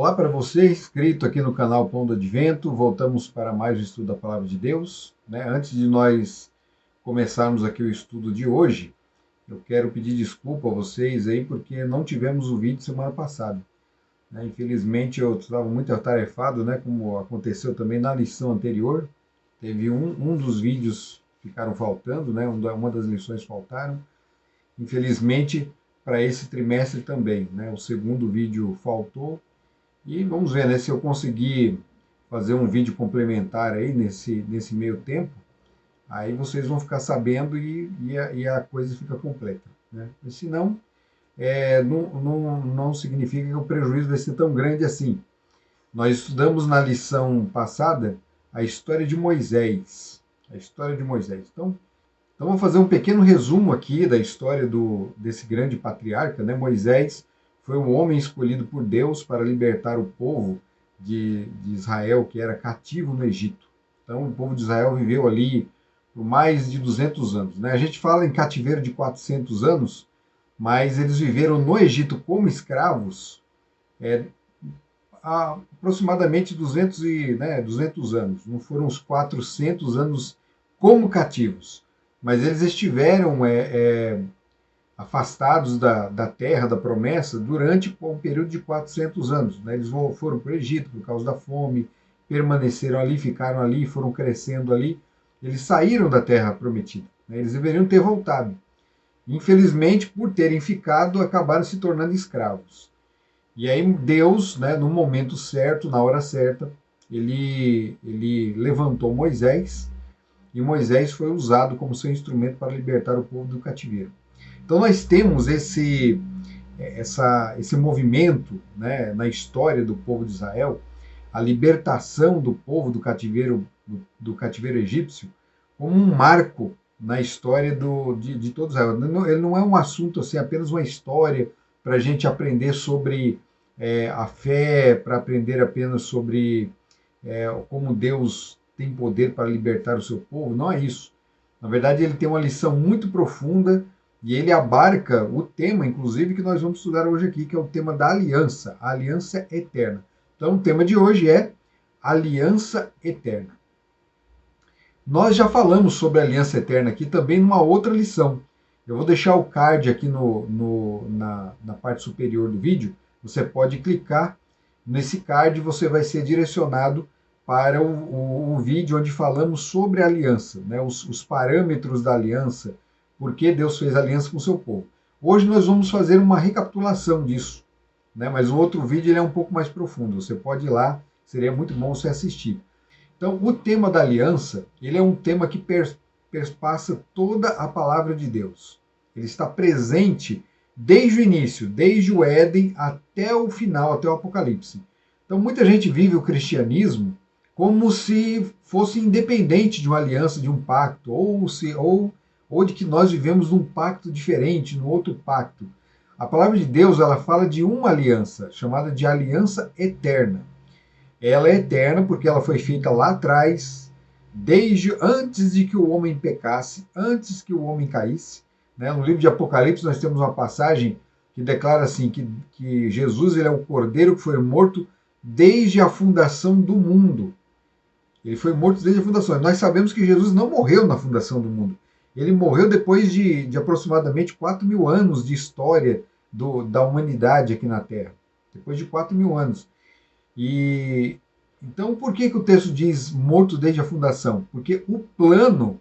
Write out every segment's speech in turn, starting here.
Olá para você, inscrito aqui no canal Pão do Advento. Voltamos para mais um estudo da Palavra de Deus, né? Antes de nós começarmos aqui o estudo de hoje, eu quero pedir desculpa a vocês aí, porque não tivemos o vídeo semana passada, né? Infelizmente eu estava muito atarefado, né? Como aconteceu também na lição anterior. Teve um dos vídeos que ficaram faltando, né? Uma das lições faltaram. Infelizmente, para esse trimestre também, né? O segundo vídeo faltou. E vamos ver, né, se eu conseguir fazer um vídeo complementar aí nesse meio tempo, aí vocês vão ficar sabendo e a coisa fica completa, né? E se não, não significa que o prejuízo vai ser tão grande assim. Nós estudamos na lição passada a história de Moisés. A história de Moisés. Então vou fazer um pequeno resumo aqui da história desse grande patriarca, né? Moisés foi um homem escolhido por Deus para libertar o povo de Israel, que era cativo no Egito. Então o povo de Israel viveu ali por mais de 200 anos, né? A gente fala em cativeiro de 400 anos, mas eles viveram no Egito como escravos há aproximadamente 200 anos. Não foram os 400 anos como cativos, mas eles estiveram afastados da terra da promessa durante um período de 400 anos, né? Eles foram para o Egito por causa da fome, permaneceram ali, ficaram ali, foram crescendo ali. Eles saíram da terra prometida, né? Eles deveriam ter voltado. Infelizmente, por terem ficado, acabaram se tornando escravos. E aí Deus, né, no momento certo, na hora certa, ele levantou Moisés, e Moisés foi usado como seu instrumento para libertar o povo do cativeiro. Então nós temos esse movimento, né, na história do povo de Israel, a libertação do povo do cativeiro egípcio, como um marco na história de todo Israel. Ele não é um assunto assim, apenas uma história para a gente aprender sobre a fé, para aprender apenas sobre como Deus tem poder para libertar o seu povo. Não é isso. Na verdade, ele tem uma lição muito profunda e ele abarca o tema, inclusive, que nós vamos estudar hoje aqui, que é o tema da aliança, a aliança eterna. Então, o tema de hoje é aliança eterna. Nós já falamos sobre a aliança eterna aqui também numa outra lição. Eu vou deixar o card aqui na parte superior do vídeo. Você pode clicar nesse card e você vai ser direcionado para o vídeo onde falamos sobre a aliança, né? Os parâmetros da aliança, por que Deus fez aliança com o seu povo. Hoje nós vamos fazer uma recapitulação disso, né? Mas o outro vídeo ele é um pouco mais profundo. Você pode ir lá, seria muito bom você assistir. Então, o tema da aliança, ele é um tema que perpassa toda a palavra de Deus. Ele está presente desde o início, desde o Éden até o final, até o Apocalipse. Então, muita gente vive o cristianismo como se fosse independente de uma aliança, de um pacto, ou de que nós vivemos num pacto diferente, num outro pacto. A palavra de Deus, ela fala de uma aliança, chamada de aliança eterna. Ela é eterna porque ela foi feita lá atrás, desde antes de que o homem pecasse, antes que o homem caísse, né? No livro de Apocalipse nós temos uma passagem que declara assim, que Jesus ele é o cordeiro que foi morto desde a fundação do mundo. Ele foi morto desde a fundação. Nós sabemos que Jesus não morreu na fundação do mundo. Ele morreu depois de aproximadamente 4.000 anos de história da humanidade aqui na Terra. Depois de 4.000 anos. E então, por que o texto diz morto desde a fundação? Porque o plano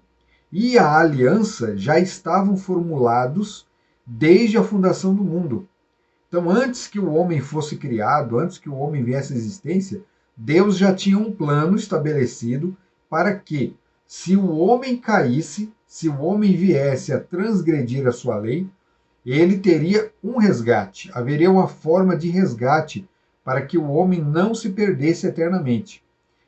e a aliança já estavam formulados desde a fundação do mundo. Então, antes que o homem fosse criado, antes que o homem viesse à existência, Deus já tinha um plano estabelecido para que, se o homem caísse, se o homem viesse a transgredir a sua lei, ele teria um resgate, haveria uma forma de resgate para que o homem não se perdesse eternamente.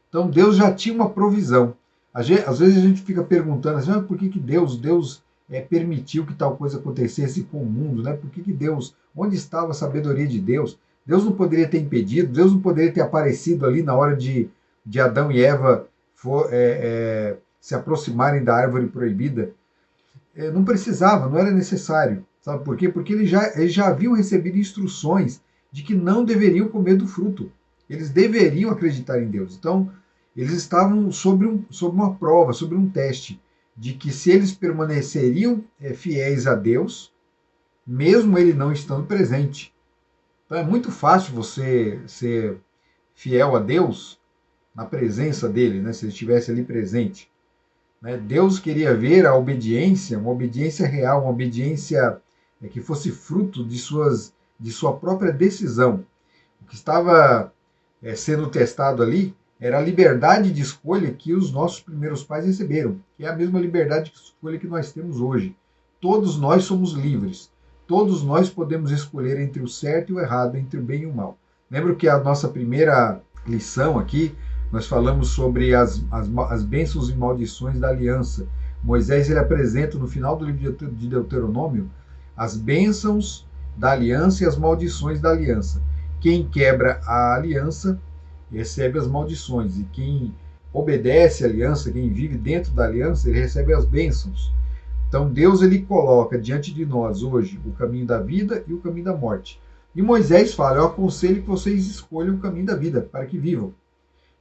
Então Deus já tinha uma provisão. Às vezes a gente fica perguntando assim, por que Deus permitiu que tal coisa acontecesse com o mundo, né? Por que Deus, onde estava a sabedoria de Deus? Deus não poderia ter impedido, Deus não poderia ter aparecido ali na hora de Adão e Eva se aproximarem da árvore proibida. Não precisava, não era necessário. Sabe por quê? Porque eles já haviam recebido instruções de que não deveriam comer do fruto. Eles deveriam acreditar em Deus. Então, eles estavam sobre uma prova, sobre um teste, de que se eles permaneceriam fiéis a Deus, mesmo ele não estando presente. Então é muito fácil você ser fiel a Deus na presença dele, né, se ele estivesse ali presente. Né? Deus queria ver a obediência, uma obediência real, uma obediência que fosse fruto de sua própria decisão. O que estava sendo testado ali era a liberdade de escolha que os nossos primeiros pais receberam, que é a mesma liberdade de escolha que nós temos hoje. Todos nós somos livres. Todos nós podemos escolher entre o certo e o errado, entre o bem e o mal. Lembro que a nossa primeira lição aqui, nós falamos sobre as bênçãos e maldições da aliança. Moisés ele apresenta no final do livro de Deuteronômio as bênçãos da aliança e as maldições da aliança. Quem quebra a aliança recebe as maldições, e quem obedece à aliança, quem vive dentro da aliança, ele recebe as bênçãos. Então Deus ele coloca diante de nós hoje o caminho da vida e o caminho da morte. E Moisés fala: eu aconselho que vocês escolham o caminho da vida para que vivam.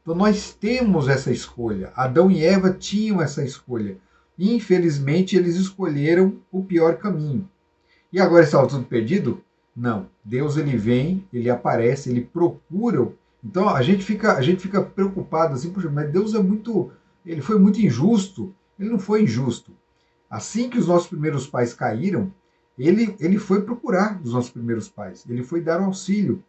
Então nós temos essa escolha. Adão e Eva tinham essa escolha. E, infelizmente eles escolheram o pior caminho. E agora estava tudo perdido? Não. Deus ele vem, ele aparece, ele procura. Então a gente fica preocupado assim, poxa, mas Deus ele foi muito injusto. Ele não foi injusto. Assim que os nossos primeiros pais caíram, ele foi procurar os nossos primeiros pais. Ele foi dar um auxílio.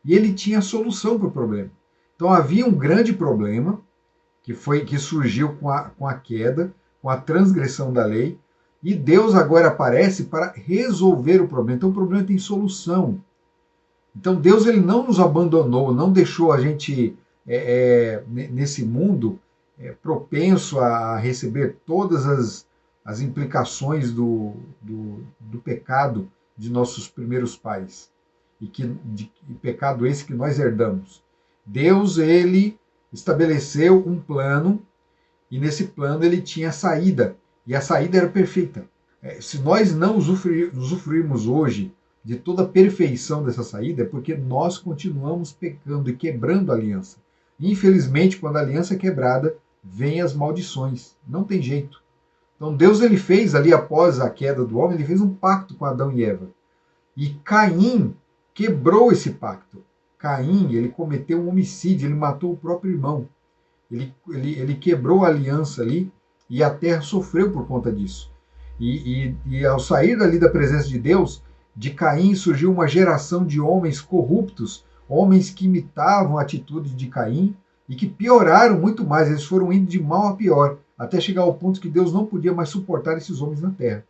E ele tinha a solução para o problema. Então havia um grande problema que surgiu com a queda, com a transgressão da lei, e Deus agora aparece para resolver o problema. Então o problema tem solução. Então Deus ele não nos abandonou, não deixou a gente nesse mundo propenso a receber todas as implicações do pecado de nossos primeiros pais. E pecado esse que nós herdamos. Deus ele estabeleceu um plano, e nesse plano ele tinha saída, e a saída era perfeita. Se nós não usufruirmos hoje de toda a perfeição dessa saída, é porque nós continuamos pecando e quebrando a aliança. Infelizmente, quando a aliança é quebrada, vem as maldições. Não tem jeito. Então Deus ele fez ali, após a queda do homem, ele fez um pacto com Adão e Eva. E Caim quebrou esse pacto. Caim, ele cometeu um homicídio, ele matou o próprio irmão. Ele quebrou a aliança ali, e a terra sofreu por conta disso. E ao sair dali da presença de Deus, de Caim surgiu uma geração de homens corruptos, homens que imitavam a atitude de Caim e que pioraram muito mais. Eles foram indo de mal a pior, até chegar ao ponto que Deus não podia mais suportar esses homens na terra.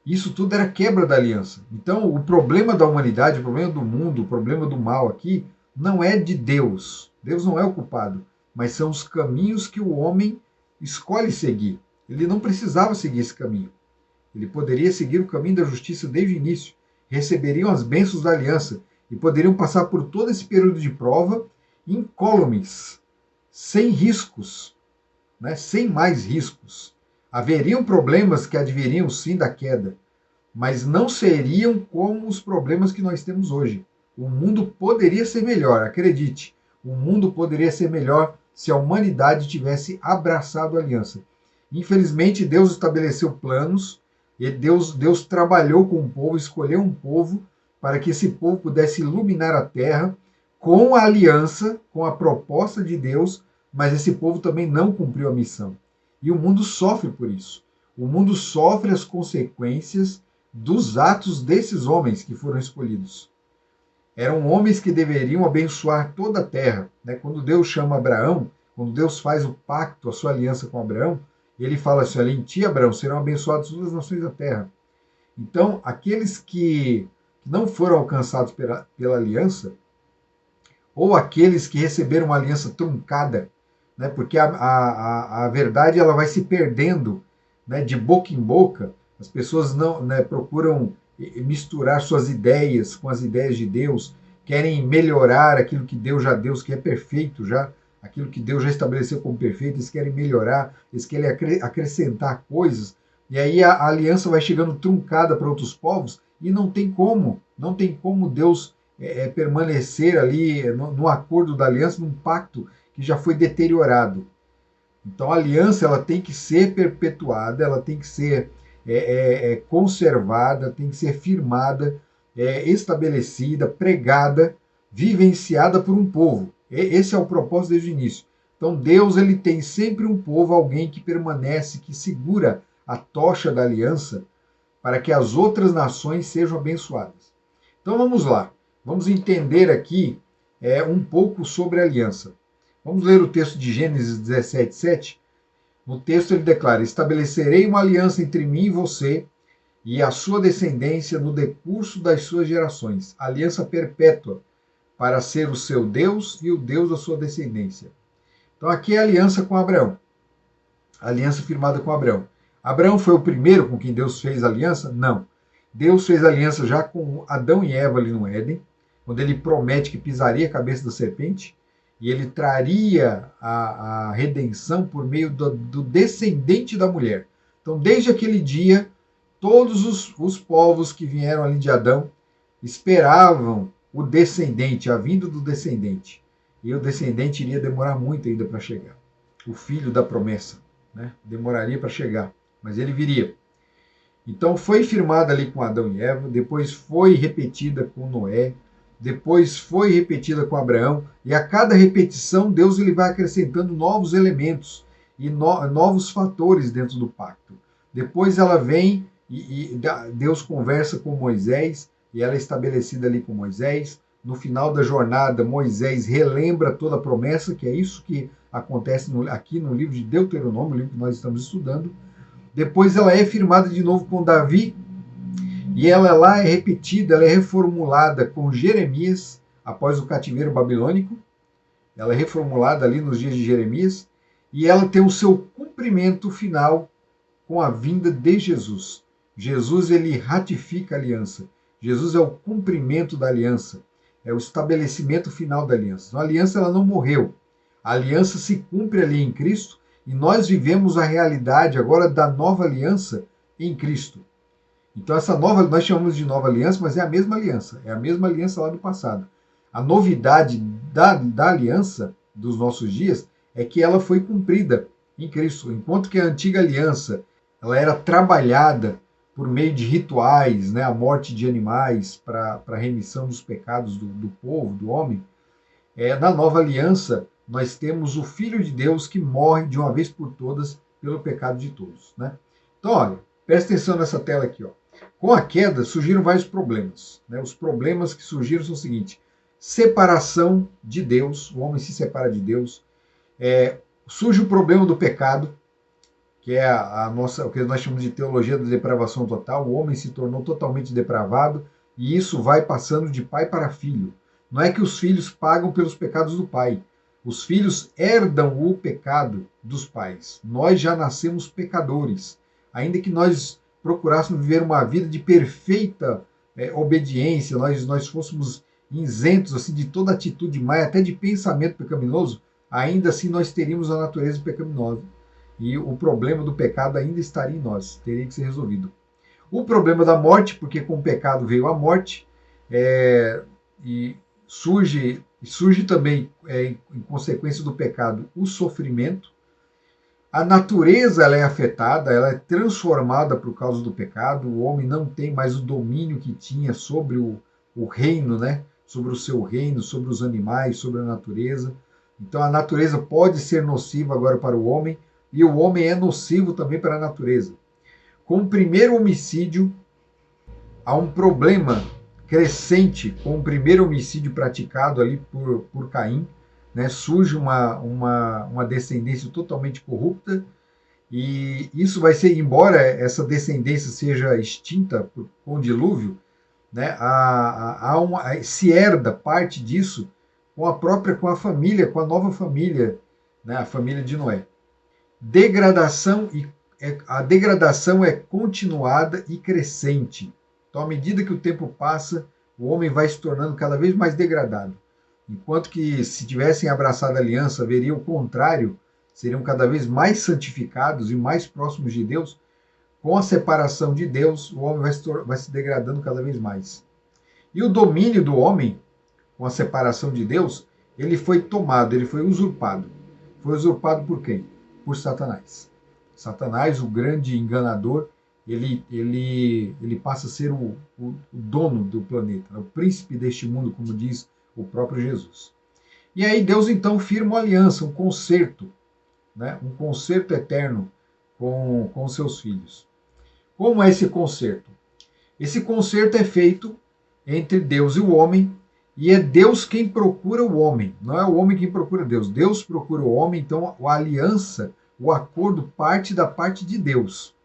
Isso tudo era quebra da aliança. Então, o problema da humanidade, o problema do mundo, o problema do mal aqui, não é de Deus. Deus não é o culpado, mas são os caminhos que o homem escolhe seguir. Ele não precisava seguir esse caminho. Ele poderia seguir o caminho da justiça desde o início. Receberiam as bênçãos da aliança e poderiam passar por todo esse período de prova incólumes, sem riscos, né? Sem mais riscos. Haveriam problemas que adviriam sim da queda, mas não seriam como os problemas que nós temos hoje. O mundo poderia ser melhor, acredite. O mundo poderia ser melhor se a humanidade tivesse abraçado a aliança. Infelizmente, Deus estabeleceu planos, e Deus trabalhou com o povo, escolheu um povo para que esse povo pudesse iluminar a terra com a aliança, com a proposta de Deus, mas esse povo também não cumpriu a missão. E o mundo sofre por isso. O mundo sofre as consequências dos atos desses homens que foram escolhidos. Eram homens que deveriam abençoar toda a terra. Né? Quando Deus chama Abraão, quando Deus faz o pacto, a sua aliança com Abraão, ele fala assim: olha, em ti, Abraão, serão abençoadas todas as nações da terra. Então, aqueles que não foram alcançados pela aliança, ou aqueles que receberam uma aliança truncada, né, porque a verdade ela vai se perdendo, né, de boca em boca. As pessoas não, né, procuram misturar suas ideias com as ideias de Deus, querem melhorar aquilo que Deus já deu, que é perfeito já, aquilo que Deus já estabeleceu como perfeito, eles querem melhorar, eles querem acrescentar coisas, e aí a aliança vai chegando truncada para outros povos, e não tem como Deus permanecer ali no acordo da aliança, num pacto que já foi deteriorado. Então a aliança ela tem que ser perpetuada, ela tem que ser conservada, tem que ser firmada, estabelecida, pregada, vivenciada por um povo. Esse é o propósito desde o início. Então Deus ele tem sempre um povo, alguém que permanece, que segura a tocha da aliança para que as outras nações sejam abençoadas. Então vamos lá, vamos entender aqui um pouco sobre a aliança. Vamos ler o texto de Gênesis 17, 7. No texto ele declara: estabelecerei uma aliança entre mim e você e a sua descendência no decurso das suas gerações, aliança perpétua, para ser o seu Deus e o Deus da sua descendência. Então aqui é a aliança com Abraão, a aliança firmada com Abraão. Abraão foi o primeiro com quem Deus fez aliança? Não. Deus fez aliança já com Adão e Eva ali no Éden, quando ele promete que pisaria a cabeça da serpente, e ele traria a redenção por meio do descendente da mulher. Então, desde aquele dia, todos os povos que vieram ali de Adão esperavam o descendente, a vinda do descendente. E o descendente iria demorar muito ainda para chegar. O filho da promessa, né? Demoraria para chegar, mas ele viria. Então foi firmada ali com Adão e Eva, depois foi repetida com Noé, depois foi repetida com Abraão, e a cada repetição Deus ele vai acrescentando novos elementos e novos fatores dentro do pacto. Depois ela vem e Deus conversa com Moisés, e ela é estabelecida ali com Moisés. No final da jornada, Moisés relembra toda a promessa, que é isso que acontece aqui no livro de Deuteronômio, o livro que nós estamos estudando. Depois ela é firmada de novo com Davi, e ela lá é repetida, ela é reformulada com Jeremias, após o cativeiro babilônico. Ela é reformulada ali nos dias de Jeremias, e ela tem o seu cumprimento final com a vinda de Jesus. Jesus ele ratifica a aliança. Jesus é o cumprimento da aliança, é o estabelecimento final da aliança. Então, a aliança ela não morreu. A aliança se cumpre ali em Cristo, e nós vivemos a realidade agora da nova aliança em Cristo. Então essa nova, nós chamamos de nova aliança, mas é a mesma aliança lá do passado. A novidade da aliança dos nossos dias é que ela foi cumprida em Cristo. Enquanto que a antiga aliança ela era trabalhada por meio de rituais, né, a morte de animais para a remissão dos pecados do povo, do homem, na nova aliança nós temos o Filho de Deus que morre de uma vez por todas pelo pecado de todos. Né? Então, olha, presta atenção nessa tela aqui. Ó. Com a queda surgiram vários problemas. Né? Os problemas que surgiram são o seguinte: separação de Deus, o homem se separa de Deus. Surge o problema do pecado, que é o que nós chamamos de teologia da depravação total. O homem se tornou totalmente depravado e isso vai passando de pai para filho. Não é que os filhos pagam pelos pecados do pai. Os filhos herdam o pecado dos pais. Nós já nascemos pecadores. Ainda que nós procurássemos viver uma vida de perfeita obediência, nós fôssemos isentos assim, de toda atitude má, até de pensamento pecaminoso, ainda assim nós teríamos a natureza pecaminosa. E o problema do pecado ainda estaria em nós, teria que ser resolvido. O problema da morte, porque com o pecado veio a morte, e surge também, em consequência do pecado, o sofrimento. A natureza ela é afetada, ela é transformada por causa do pecado. O homem não tem mais o domínio que tinha sobre o reino, né? Sobre o seu reino, sobre os animais, sobre a natureza. Então a natureza pode ser nociva agora para o homem, e o homem é nocivo também para a natureza. Com o primeiro homicídio, há um problema crescente com o primeiro homicídio praticado ali por Caim. Né? Surge uma descendência totalmente corrupta, e isso vai ser, embora essa descendência seja extinta com o dilúvio, né? Se herda parte disso com a família, com a nova família, né? A família de Noé. A degradação é continuada e crescente. Então, à medida que o tempo passa, o homem vai se tornando cada vez mais degradado. Enquanto que, se tivessem abraçado a aliança, veria o contrário, seriam cada vez mais santificados e mais próximos de Deus. Com a separação de Deus, o homem vai se degradando cada vez mais. E o domínio do homem com a separação de Deus, ele foi tomado, ele foi usurpado. Foi usurpado por quem? Por Satanás. Satanás, o grande enganador, ele passa a ser o dono do planeta, o príncipe deste mundo, como diz o próprio Jesus. E aí Deus então firma uma aliança, um concerto, né? Um concerto eterno com seus filhos. Como é esse concerto? Esse concerto é feito entre Deus e o homem, e é Deus quem procura o homem, não é o homem quem procura Deus. Deus procura o homem, então a aliança, o acordo parte da parte de Deus.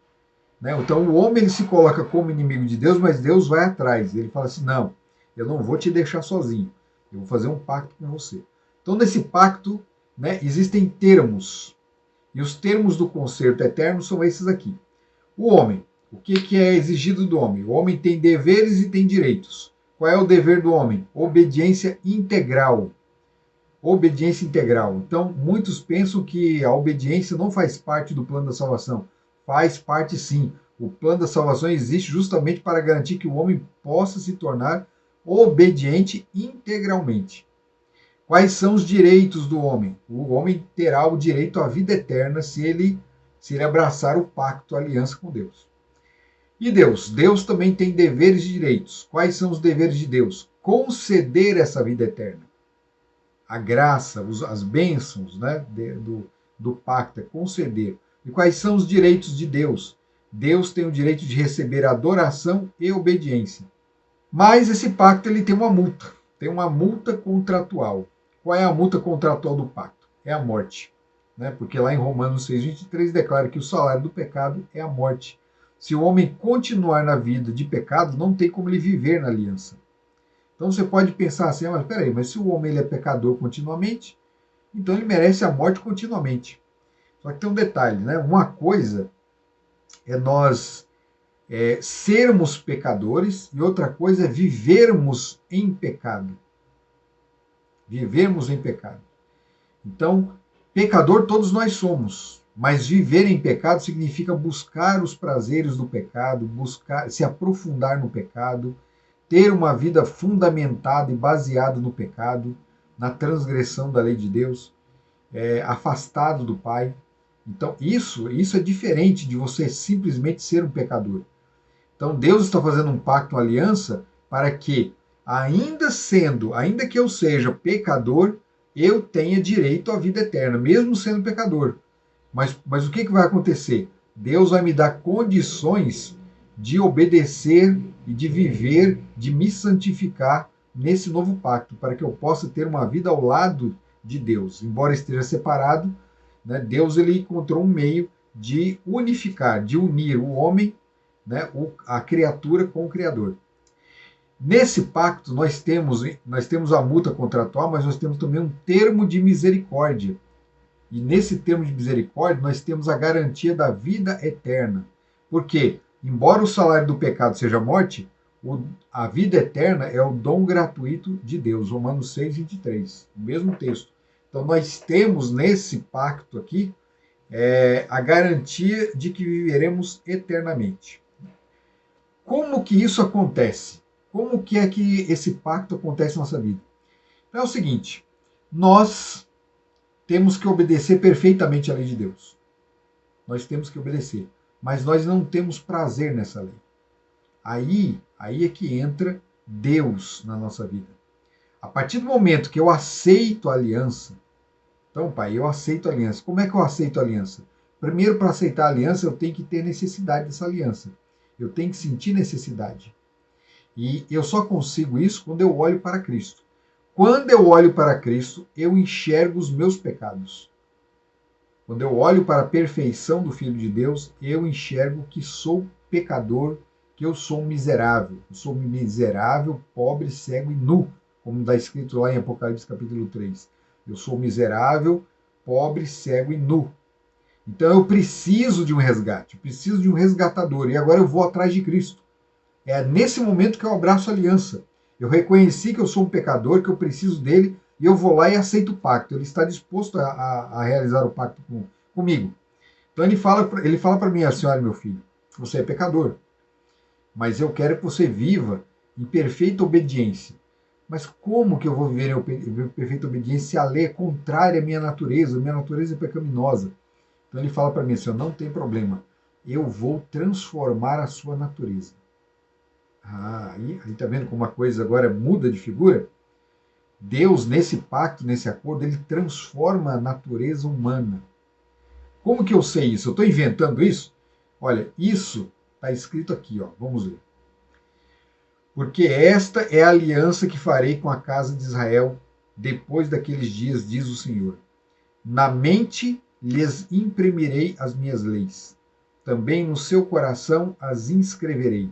Né? Então o homem ele se coloca como inimigo de Deus, mas Deus vai atrás. Ele fala assim: não, eu não vou te deixar sozinho, eu vou fazer um pacto com você. Então nesse pacto, né, existem termos, e os termos do concerto eterno são esses aqui. O homem, o que é exigido do homem? O homem tem deveres e tem direitos. Qual é o dever do homem? Obediência integral. Obediência integral. Então, muitos pensam que a obediência não faz parte do plano da salvação. Faz parte sim. O plano da salvação existe justamente para garantir que o homem possa se tornar obediente integralmente. Quais são os direitos do homem? O homem terá o direito à vida eterna se ele abraçar o pacto, a aliança com Deus. E Deus? Deus também tem deveres e direitos. Quais são os deveres de Deus? Conceder essa vida eterna. A graça, as bênçãos, né, do pacto, é conceder. E quais são os direitos de Deus? Deus tem o direito de receber adoração e obediência. Mas esse pacto ele tem uma multa contratual. Qual é a multa contratual do pacto? É a morte. Né? Porque lá em Romanos 6,23 declara que o salário do pecado é a morte. Se o homem continuar na vida de pecado, não tem como ele viver na aliança. Então você pode pensar assim: mas peraí, mas se o homem ele é pecador continuamente, então ele merece a morte continuamente. Só que tem um detalhe, né? Uma coisa é nós sermos pecadores e outra coisa é vivermos em pecado. Vivermos em pecado. Então, pecador todos nós somos, mas viver em pecado significa buscar os prazeres do pecado, buscar se aprofundar no pecado, ter uma vida fundamentada e baseada no pecado, na transgressão da lei de Deus, afastado do Pai. Então, isso é diferente de você simplesmente ser um pecador. Então, Deus está fazendo um pacto, uma aliança, para que, ainda que eu seja pecador, eu tenha direito à vida eterna, mesmo sendo pecador. Mas o que vai acontecer? Deus vai me dar condições de obedecer e de viver, de me santificar nesse novo pacto, para que eu possa ter uma vida ao lado de Deus. Embora esteja separado, né, Deus ele encontrou um meio de unificar, de unir o homem, né, a criatura com o Criador. Nesse pacto nós temos a multa contratual, mas nós temos também um termo de misericórdia. E nesse termo de misericórdia nós temos a garantia da vida eterna. Porque, embora o salário do pecado seja a morte, a vida eterna é o dom gratuito de Deus. Romanos 6,23, o mesmo texto. Então nós temos nesse pacto aqui a garantia de que viveremos eternamente. Como que isso acontece? Como que é que esse pacto acontece na nossa vida? Então é o seguinte: nós temos que obedecer perfeitamente à lei de Deus. Nós temos que obedecer. Mas nós não temos prazer nessa lei. Aí é que entra Deus na nossa vida. A partir do momento que eu aceito a aliança, então, Pai, eu aceito a aliança. Como é que eu aceito a aliança? Primeiro, para aceitar a aliança, eu tenho que ter necessidade dessa aliança. Eu tenho que sentir necessidade. E eu só consigo isso quando eu olho para Cristo. Quando eu olho para Cristo, eu enxergo os meus pecados. Quando eu olho para a perfeição do Filho de Deus, eu enxergo que sou pecador, que eu sou um miserável. Eu sou miserável, pobre, cego e nu, como está escrito lá em Apocalipse capítulo 3. Eu sou miserável, pobre, cego e nu. Então eu preciso de um resgate, eu preciso de um resgatador. E agora eu vou atrás de Cristo. É nesse momento que eu abraço a aliança. Eu reconheci que eu sou um pecador, que eu preciso dele, e eu vou lá e aceito o pacto. Ele está disposto a realizar o pacto comigo. Então ele fala para mim assim: olha, meu filho, você é pecador, mas eu quero que você viva em perfeita obediência. Mas como que eu vou viver em perfeita obediência se a lei é contrária à minha natureza é pecaminosa? Então ele fala para mim assim, não tem problema, eu vou transformar a sua natureza. Aí tá vendo como a coisa agora muda de figura? Deus, nesse pacto, nesse acordo, ele transforma a natureza humana. Como que eu sei isso? Eu estou inventando isso? Olha, isso está escrito aqui, ó. Vamos ver. Porque esta é a aliança que farei com a casa de Israel depois daqueles dias, diz o Senhor. Na mente lhes imprimirei as minhas leis. Também no seu coração as inscreverei.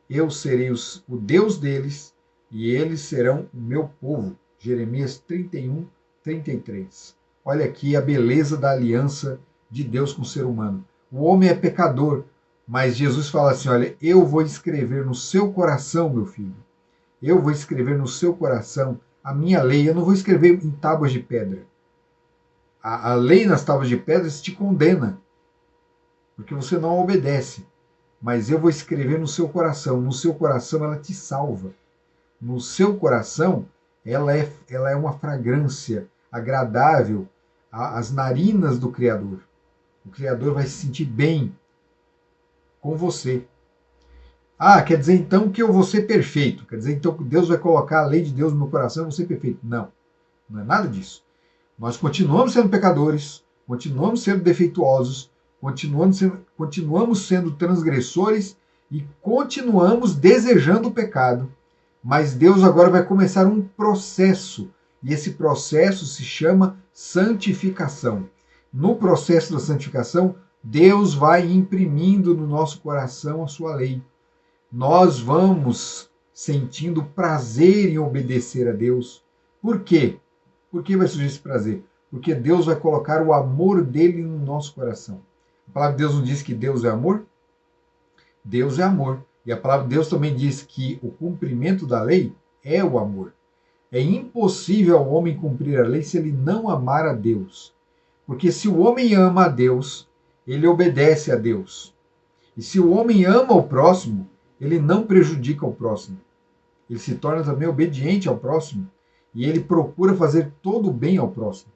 Eu serei o Deus deles e eles serão o meu povo. Jeremias 31, 33. Olha aqui a beleza da aliança de Deus com o ser humano. O homem é pecador, mas Jesus fala assim, olha, eu vou escrever no seu coração, meu filho. Eu vou escrever no seu coração a minha lei. Eu não vou escrever em tábuas de pedra. A lei nas tábuas de pedra te condena, porque você não obedece. Mas eu vou escrever no seu coração. No seu coração ela te salva. No seu coração ela é uma fragrância agradável às narinas do Criador. O Criador vai se sentir bem com você. Quer dizer então que eu vou ser perfeito. Quer dizer então que Deus vai colocar a lei de Deus no meu coração e eu vou ser perfeito. Não, não é nada disso. Nós continuamos sendo pecadores, continuamos sendo defeituosos, continuamos sendo transgressores e continuamos desejando o pecado. Mas Deus agora vai começar um processo, e esse processo se chama santificação. No processo da santificação, Deus vai imprimindo no nosso coração a sua lei. Nós vamos sentindo prazer em obedecer a Deus. Por quê? Por que vai surgir esse prazer? Porque Deus vai colocar o amor dele no nosso coração. A palavra de Deus não diz que Deus é amor? Deus é amor. E a palavra de Deus também diz que o cumprimento da lei é o amor. É impossível ao homem cumprir a lei se ele não amar a Deus. Porque se o homem ama a Deus, ele obedece a Deus. E se o homem ama o próximo, ele não prejudica o próximo. Ele se torna também obediente ao próximo. E ele procura fazer todo o bem ao próximo.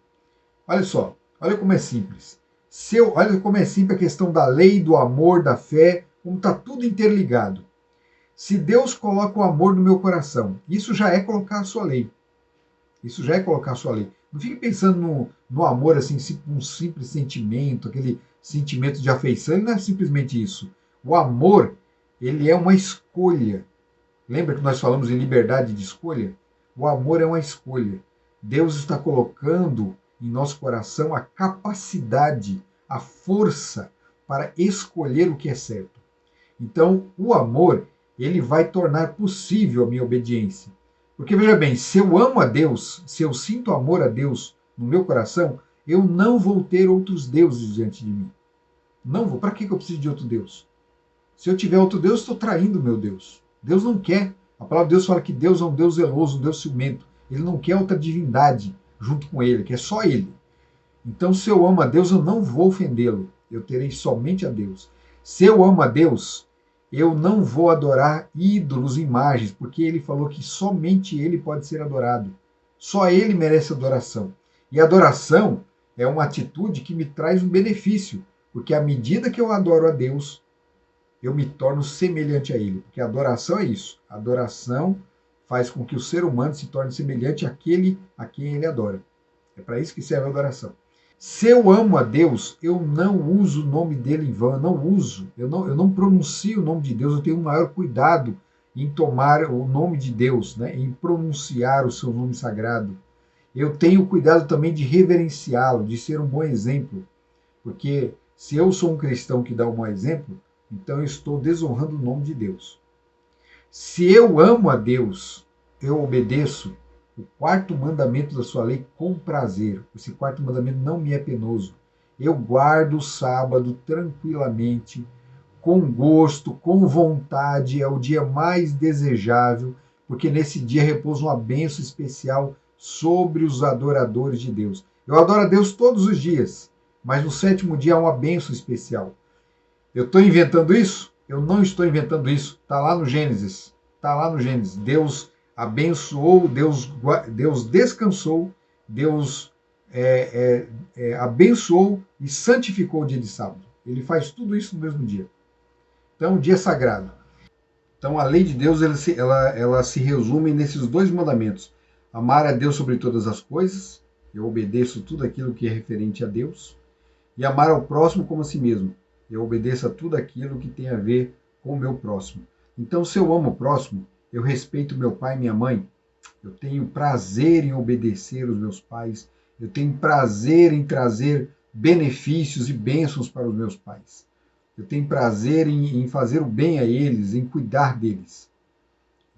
Olha só, olha como é simples. Olha como é simples a questão da lei, do amor, da fé, como está tudo interligado. Se Deus coloca o amor no meu coração, isso já é colocar a sua lei. Isso já é colocar a sua lei. Não fique pensando no amor assim, um simples sentimento, aquele sentimento de afeição. Ele não é simplesmente isso. O amor, ele é uma escolha. Lembra que nós falamos em liberdade de escolha? O amor é uma escolha. Deus está colocando em nosso coração a capacidade, a força para escolher o que é certo. Então, o amor, ele vai tornar possível a minha obediência. Porque, veja bem, se eu amo a Deus, se eu sinto amor a Deus no meu coração, eu não vou ter outros deuses diante de mim. Não vou. Para que eu preciso de outro Deus? Se eu tiver outro Deus, estou traindo o meu Deus. Deus não quer. A palavra de Deus fala que Deus é um Deus zeloso, um Deus ciumento. Ele não quer outra divindade junto com ele, que é só ele. Então, se eu amo a Deus, eu não vou ofendê-lo. Eu terei somente a Deus. Se eu amo a Deus, eu não vou adorar ídolos, imagens, porque ele falou que somente ele pode ser adorado. Só ele merece adoração. E adoração é uma atitude que me traz um benefício, porque à medida que eu adoro a Deus, eu me torno semelhante a ele. Porque a adoração é isso. A adoração faz com que o ser humano se torne semelhante àquele a quem ele adora. É para isso que serve a adoração. Se eu amo a Deus, eu não uso o nome dele em vão, eu não pronuncio o nome de Deus, eu tenho um maior cuidado em tomar o nome de Deus, né, em pronunciar o seu nome sagrado. Eu tenho cuidado também de reverenciá-lo, de ser um bom exemplo, porque se eu sou um cristão que dá um bom exemplo, então eu estou desonrando o nome de Deus. Se eu amo a Deus, eu obedeço o quarto mandamento da sua lei com prazer. Esse quarto mandamento não me é penoso. Eu guardo o sábado tranquilamente, com gosto, com vontade. É o dia mais desejável, porque nesse dia repousa uma bênção especial sobre os adoradores de Deus. Eu adoro a Deus todos os dias, mas no sétimo dia há uma bênção especial. Eu estou inventando isso? Eu não estou inventando isso. Está lá no Gênesis. Está lá no Gênesis. Deus abençoou, Deus descansou, Deus abençoou e santificou o dia de sábado. Ele faz tudo isso no mesmo dia. Então, é um dia sagrado. Então, a lei de Deus ela se resume nesses dois mandamentos. Amar a Deus sobre todas as coisas, eu obedeço tudo aquilo que é referente a Deus, e amar ao próximo como a si mesmo, eu obedeço a tudo aquilo que tem a ver com o meu próximo. Então, se eu amo o próximo, eu respeito meu pai e minha mãe, eu tenho prazer em obedecer os meus pais, eu tenho prazer em trazer benefícios e bênçãos para os meus pais. Eu tenho prazer em fazer o bem a eles, em cuidar deles.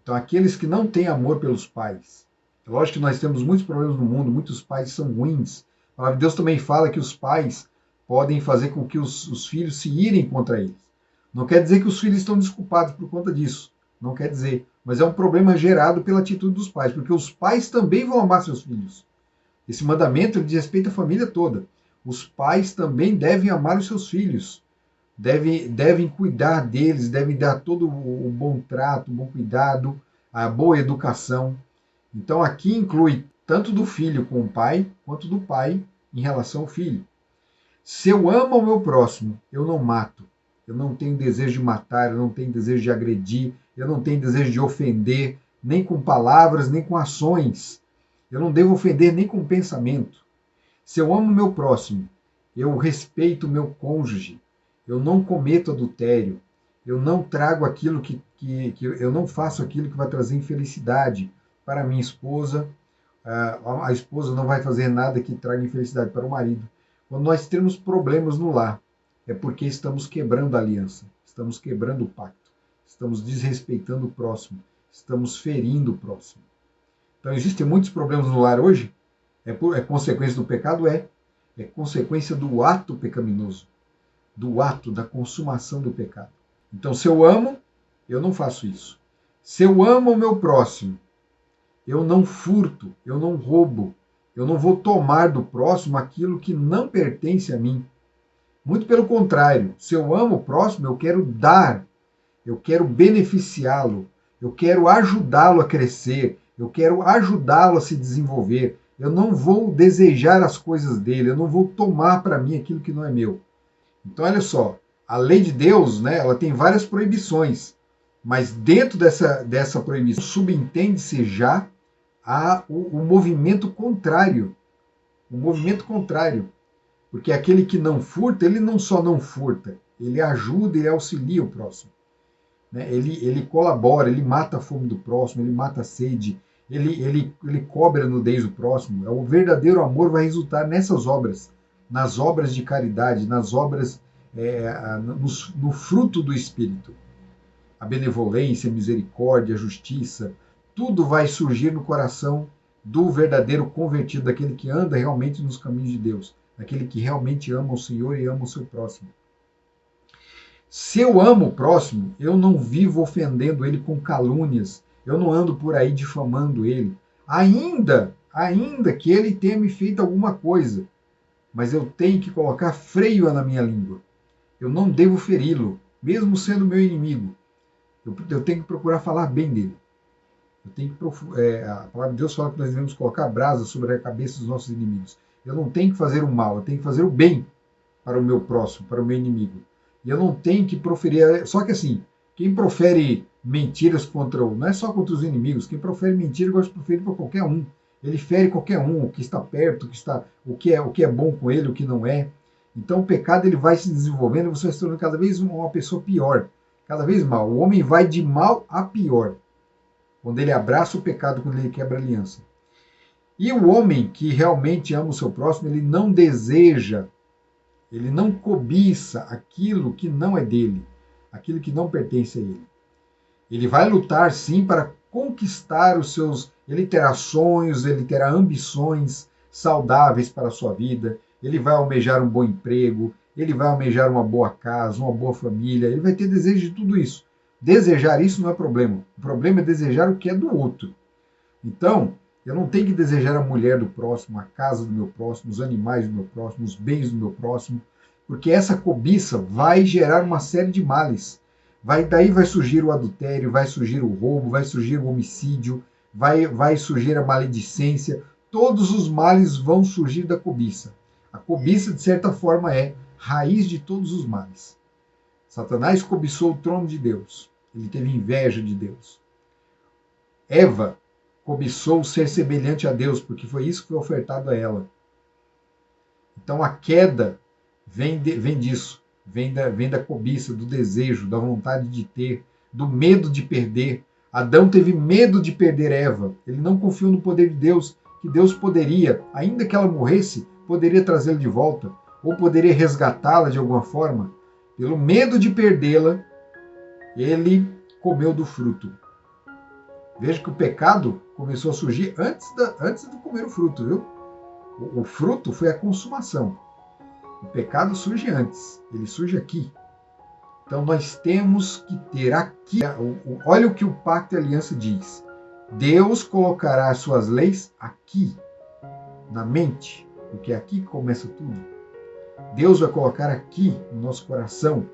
Então, aqueles que não têm amor pelos pais, é lógico que nós temos muitos problemas no mundo, muitos pais são ruins. A palavra de Deus também fala que os pais podem fazer com que os filhos se irem contra eles. Não quer dizer que os filhos estão desculpados por conta disso. Não quer dizer. Mas é um problema gerado pela atitude dos pais, porque os pais também vão amar seus filhos. Esse mandamento diz respeito à família toda. Os pais também devem amar os seus filhos. Devem cuidar deles, devem dar todo o bom trato, o bom cuidado, a boa educação. Então aqui inclui tanto do filho com o pai, quanto do pai em relação ao filho. Se eu amo o meu próximo, eu não mato. Eu não tenho desejo de matar, eu não tenho desejo de agredir, eu não tenho desejo de ofender, nem com palavras, nem com ações. Eu não devo ofender nem com pensamento. Se eu amo o meu próximo, eu respeito o meu cônjuge, eu não cometo adultério, eu não trago aquilo que eu não faço aquilo que vai trazer infelicidade para a minha esposa, a esposa não vai fazer nada que traga infelicidade para o marido. Quando nós temos problemas no lar, é porque estamos quebrando a aliança, estamos quebrando o pacto, estamos desrespeitando o próximo, estamos ferindo o próximo. Então, existem muitos problemas no lar hoje, é consequência do pecado? É consequência do ato pecaminoso, do ato da consumação do pecado. Então, se eu amo, eu não faço isso. Se eu amo o meu próximo, eu não furto, eu não roubo, eu não vou tomar do próximo aquilo que não pertence a mim. Muito pelo contrário, se eu amo o próximo, eu quero dar, eu quero beneficiá-lo, eu quero ajudá-lo a crescer, eu quero ajudá-lo a se desenvolver. Eu não vou desejar as coisas dele, eu não vou tomar para mim aquilo que não é meu. Então, olha só, a lei de Deus, né, ela tem várias proibições, mas dentro dessa proibição subentende-se já o movimento contrário. O movimento contrário. Porque aquele que não furta, ele não só não furta, ele ajuda, ele auxilia o próximo. Né? Ele colabora, ele mata a fome do próximo, ele mata a sede, ele cobre a nudez do próximo. O verdadeiro amor vai resultar nessas obras, nas obras de caridade, nas obras, no fruto do Espírito. A benevolência, a misericórdia, a justiça, tudo vai surgir no coração do verdadeiro convertido, daquele que anda realmente nos caminhos de Deus, daquele que realmente ama o Senhor e ama o seu próximo. Se eu amo o próximo, eu não vivo ofendendo ele com calúnias, eu não ando por aí difamando ele, ainda que ele tenha me feito alguma coisa, mas eu tenho que colocar freio na minha língua. Eu não devo feri-lo, mesmo sendo meu inimigo. Eu tenho que procurar falar bem dele. A palavra de Deus fala que nós devemos colocar brasa sobre a cabeça dos nossos inimigos. Eu não tenho que fazer o mal, eu tenho que fazer o bem para o meu próximo, para o meu inimigo. E eu não tenho que proferir. Só que assim, quem profere mentiras não é só contra os inimigos, quem profere mentira gosta de proferir para qualquer um. Ele fere qualquer um, o que está perto, o que é bom com ele, o que não é. Então o pecado ele vai se desenvolvendo, você vai se tornando cada vez uma pessoa pior, cada vez mal. O homem vai de mal a pior, quando ele abraça o pecado, quando ele quebra a aliança. E o homem que realmente ama o seu próximo, ele não deseja, ele não cobiça aquilo que não é dele, aquilo que não pertence a ele. Ele vai lutar, sim, para conquistar os seus... Ele terá sonhos, ele terá ambições saudáveis para a sua vida, ele vai almejar um bom emprego, ele vai almejar uma boa casa, uma boa família, ele vai ter desejo de tudo isso. Desejar isso não é problema. O problema é desejar o que é do outro. Então, eu não tenho que desejar a mulher do próximo, a casa do meu próximo, os animais do meu próximo, os bens do meu próximo, porque essa cobiça vai gerar uma série de males. Daí vai surgir o adultério, vai surgir o roubo, vai surgir o homicídio, vai surgir a maledicência, todos os males vão surgir da cobiça. A cobiça, de certa forma, é raiz de todos os males. Satanás cobiçou o trono de Deus, ele teve inveja de Deus. Eva cobiçou ser semelhante a Deus, porque foi isso que foi ofertado a ela. Então a queda vem disso, vem da cobiça, do desejo, da vontade de ter, do medo de perder. Adão teve medo de perder Eva, ele não confiou no poder de Deus, que Deus poderia, ainda que ela morresse, poderia trazê-la de volta, ou poderia resgatá-la de alguma forma. Pelo medo de perdê-la, ele comeu do fruto. Veja que o pecado começou a surgir antes de comer o fruto, viu? O fruto foi a consumação. O pecado surge antes, ele surge aqui. Então nós temos que ter aqui, olha o que o Pacto e a Aliança diz. Deus colocará as suas leis aqui, na mente, porque é aqui que começa tudo. Deus vai colocar aqui no nosso coração,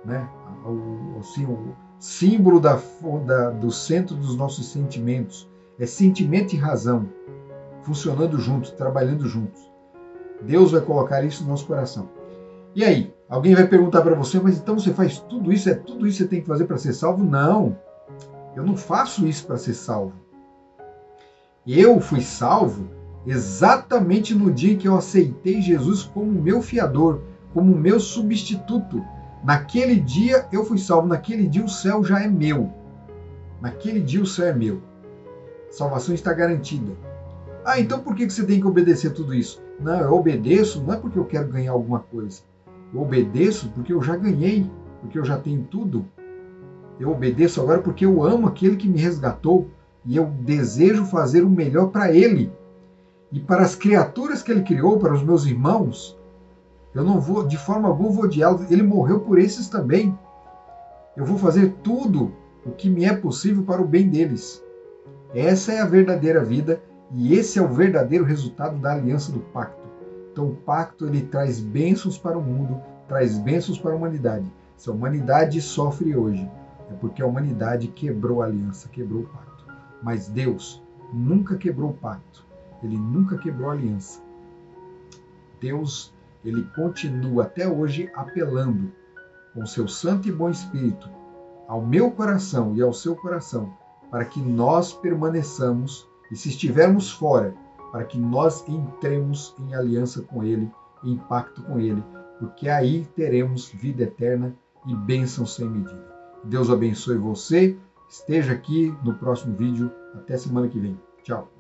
né? O símbolo do centro dos nossos sentimentos. É sentimento e razão, funcionando juntos, trabalhando juntos. Deus vai colocar isso no nosso coração. E aí, alguém vai perguntar para você, mas então você faz tudo isso? É tudo isso que você tem que fazer para ser salvo? Não, eu não faço isso para ser salvo. Eu fui salvo exatamente no dia em que eu aceitei Jesus como meu fiador, como meu substituto. Naquele dia eu fui salvo, naquele dia o céu já é meu. Naquele dia o céu é meu. A salvação está garantida. Ah, então por que você tem que obedecer tudo isso? Não, eu obedeço não é porque eu quero ganhar alguma coisa. Eu obedeço porque eu já ganhei, porque eu já tenho tudo. Eu obedeço agora porque eu amo aquele que me resgatou e eu desejo fazer o melhor para ele. E para as criaturas que ele criou, para os meus irmãos, eu não vou, de forma alguma, odiá-lo. Ele morreu por esses também. Eu vou fazer tudo o que me é possível para o bem deles. Essa é a verdadeira vida e esse é o verdadeiro resultado da aliança do pacto. Então o pacto ele traz bênçãos para o mundo, traz bênçãos para a humanidade. Se a humanidade sofre hoje, é porque a humanidade quebrou a aliança, quebrou o pacto. Mas Deus nunca quebrou o pacto. Ele nunca quebrou a aliança. Deus, ele continua até hoje apelando com seu santo e bom espírito ao meu coração e ao seu coração, para que nós permaneçamos, e se estivermos fora, para que nós entremos em aliança com ele, em pacto com ele, porque aí teremos vida eterna e bênção sem medida. Deus abençoe você, esteja aqui no próximo vídeo, até semana que vem. Tchau!